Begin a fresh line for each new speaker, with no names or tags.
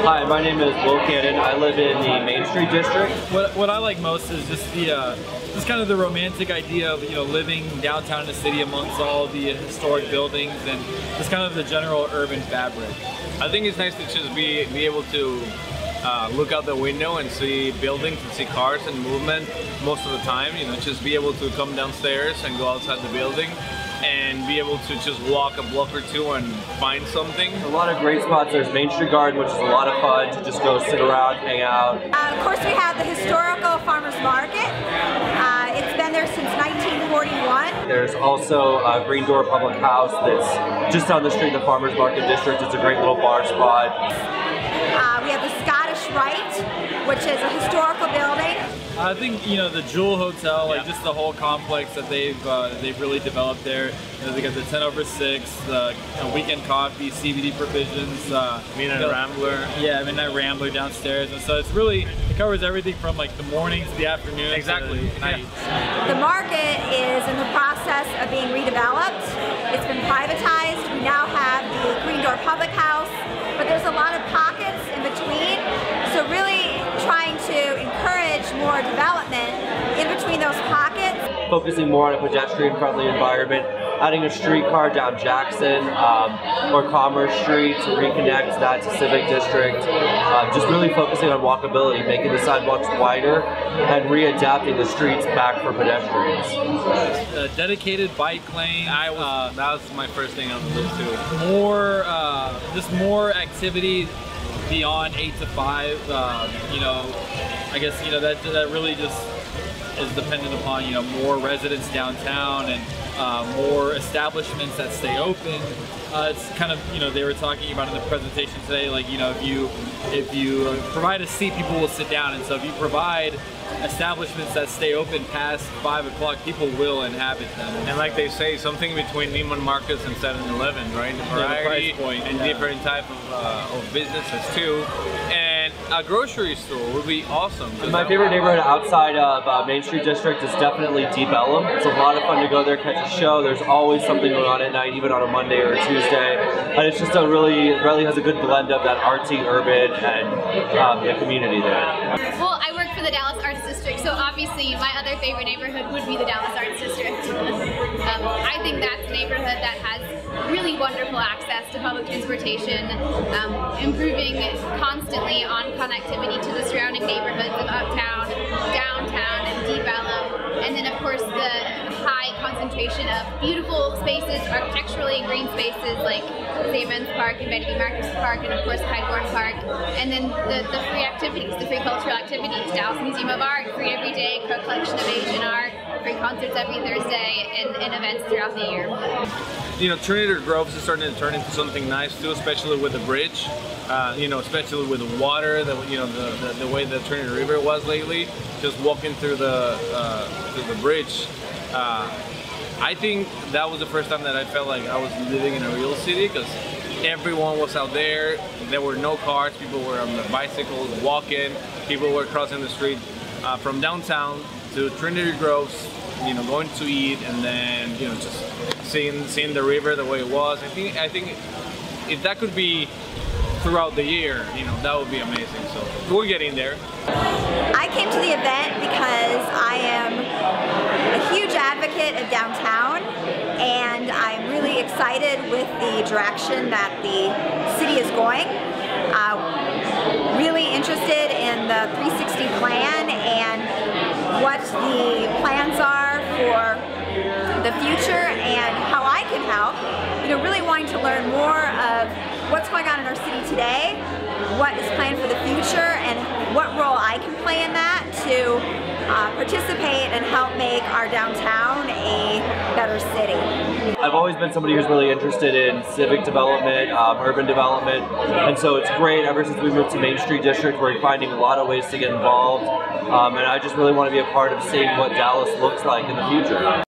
Hi, my name is Will Cannon. I live in the Main Street district.
What I like most is just the just kind of the romantic idea of living downtown in the city amongst all the historic buildings and just kind of the general urban fabric.
I think it's nice to just be able to look out the window and see buildings and see cars and movement most of the time. Just be able to come downstairs and go outside the building and be able to just walk a block or two and find something.
A lot of great spots. There's Main Street Garden, which is a lot of fun to just go sit around, hang out.
Of course, we have the historical farmers market. It's been there since 1941.
There's also Green Door Public House that's just down the street in the farmers market district. It's a great little bar spot.
We have the Scottish Rite, which is a historical building.
I think the Jewel Hotel, like just the whole complex that they've really developed there. They got the 10 over 6, the weekend coffee, CBD provisions,
Midnight Rambler.
Yeah, Midnight Rambler downstairs, and so it covers everything from like the mornings to the afternoon.
Exactly.
To night.
The market is in the process of being redeveloped. It's been privatized. We now have the Green Door Public House, but there's a lot of pockets in between. So really trying to encourage more development in between those pockets.
Focusing more on a pedestrian-friendly environment, adding a streetcar down Jackson or Commerce Street to reconnect that to Civic District. Just really focusing on walkability, making the sidewalks wider and readapting the streets back for pedestrians.
A dedicated bike lane.
That was my first thing on the list too.
More, just more activity beyond 8 to 5. I guess that really just is dependent upon more residents downtown and more establishments that stay open. It's kind of they were talking about in the presentation today, like if you provide a seat, people will sit down, and so if you provide establishments that stay open past 5 o'clock, people will inhabit them.
And like they say, something between Neiman Marcus and 7-Eleven, right? The
the
variety
price point,
and different type of businesses too. And a grocery store would be awesome.
My favorite neighborhood outside of Main Street District is definitely Deep Ellum. It's a lot of fun to go there, catch a show. There's always something going on at night, even on a Monday or a Tuesday. And it's just it really has a good blend of that artsy, urban, and the community there.
Well, I work for the Dallas Arts District, so obviously my other favorite neighborhood would be the Dallas Arts District. I think that's a neighborhood that has really wonderful access to public transportation, improving constantly on connectivity to the surrounding neighborhoods of uptown, downtown, and Deep Ellum, and then of course the high concentration of beautiful spaces, architecturally green spaces like Siemens Park and Betty B. Marcus Park, and of course Kyborn Park, and then the free activities, the free cultural activities, Dallas Museum of Art, free every day, Crow Collection of Asian Art, free concerts every Thursday, and events throughout the year.
Trinity Groves is starting to turn into something nice too, especially with the bridge. Especially with the water, the way the Trinity River was lately. Just walking through the bridge. I think that was the first time that I felt like I was living in a real city, because everyone was out there. There were no cars. People were on their bicycles, walking. People were crossing the street from downtown to Trinity Groves, going to eat, and then just seeing the river the way it was. I think if that could be throughout the year, that would be amazing. So we're getting there.
I came to the event because I am a huge advocate of downtown, and I'm really excited with the direction that the city is going. Really interested in the 360 plan and what the plans are for the future and how I can help. Really wanting to learn more of what's going on in our city today, what is planned for the future, and what role I can play in that to participate and help make our downtown a better city.
I've always been somebody who's really interested in civic development, urban development, and so it's great ever since we moved to Main Street District. We're finding a lot of ways to get involved, and I just really want to be a part of seeing what Dallas looks like in the future.